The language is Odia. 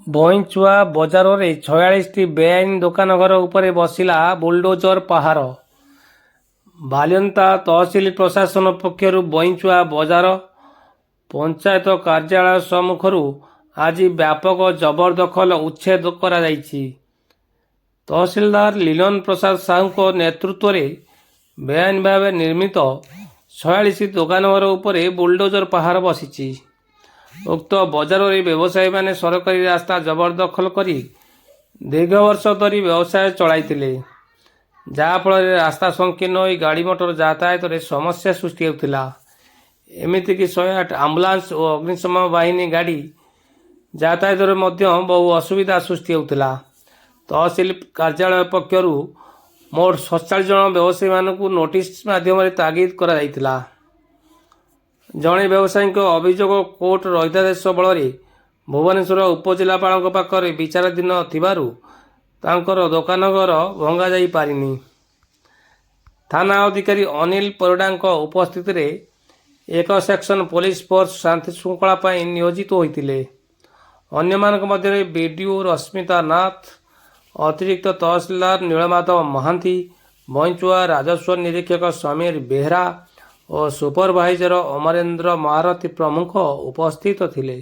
ବଇଁଚୁଆ ବଜାରରେ 46ଟି ବେଆଇନ ଦୋକାନ ଘର ଉପରେ ବସିଲା ବୁଲଡୋଜର ପାହାର। ବାଲିଅନ୍ତା ତହସିଲ ପ୍ରଶାସନ ପକ୍ଷରୁ ବଇଁଚୁଆ ବଜାର ପଞ୍ଚାୟତ କାର୍ଯ୍ୟାଳୟ ସମ୍ମୁଖରୁ ଆଜି ବ୍ୟାପକ ଜବରଦଖଲ ଉଚ୍ଛେଦ କରାଯାଇଛି। ତହସିଲଦାର ଲୀଳନ ପ୍ରସାଦ ସାହୁଙ୍କ ନେତୃତ୍ୱରେ ବେଆଇନ ଭାବେ ନିର୍ମିତ 46 ଦୋକାନ ଘର ଉପରେ ବୁଲଡୋଜର ପାହାର ବସିଛି। ଉକ୍ତ ବଜାରରେ ବ୍ୟବସାୟୀମାନେ ସରକାରୀ ରାସ୍ତା ଜବରଦଖଲ କରି ଦୀର୍ଘ ବର୍ଷ ଧରି ବ୍ୟବସାୟ ଚଳାଇଥିଲେ, ଯାହାଫଳରେ ରାସ୍ତା ସଂକୀର୍ଣ୍ଣ ହୋଇ ଗାଡ଼ି ମଟର ଯାତାୟାତରେ ସମସ୍ୟା ସୃଷ୍ଟି ହେଉଥିଲା। ଏମିତିକି 108 ଆମ୍ବୁଲାନ୍ସ ଓ ଅଗ୍ନିଶମ ବାହିନୀ ଗାଡ଼ି ଯାତାୟାତରେ ମଧ୍ୟ ବହୁ ଅସୁବିଧା ସୃଷ୍ଟି ହେଉଥିଲା। ତହସିଲ କାର୍ଯ୍ୟାଳୟ ପକ୍ଷରୁ ମୋଟ 47 ଜଣ ବ୍ୟବସାୟୀମାନଙ୍କୁ ନୋଟିସ ମାଧ୍ୟମରେ ତାଗିଦ କରାଯାଇଥିଲା। ଜଣେ ବ୍ୟବସାୟୀଙ୍କ ଅଭିଯୋଗ କୋର୍ଟ ରହିତାଦେଶ ବଳରେ ଭୁବନେଶ୍ୱର ଉପଜିଲ୍ଲାପାଳଙ୍କ ପାଖରେ ବିଚାରାଧୀନ ଥିବାରୁ ତାଙ୍କର ଦୋକାନ ଘର ଭଙ୍ଗାଯାଇ ପାରିନି। ଥାନା ଅଧିକାରୀ ଅନିଲ ପରିଡ଼ାଙ୍କ ଉପସ୍ଥିତିରେ ଏକ ସେକ୍ସନ ପୋଲିସ ଫୋର୍ସ ଶାନ୍ତିଶୃଙ୍ଖଳା ପାଇଁ ନିୟୋଜିତ ହୋଇଥିଲେ। ଅନ୍ୟମାନଙ୍କ ମଧ୍ୟରେ ବିଡିଓ ରଶ୍ମିତା ନାଥ, ଅତିରିକ୍ତ ତହସିଲଦାର ନୀଳମାଧବ ମହାନ୍ତି, ବଇଁଚୁଆ ରାଜସ୍ୱ ନିରୀକ୍ଷକ ସମୀର ବେହେରା ଓ ସୁପରଭାଇଜର ଅମରେନ୍ଦ୍ର ମହାରଥୀ ପ୍ରମୁଖ ଉପସ୍ଥିତ ଥିଲେ।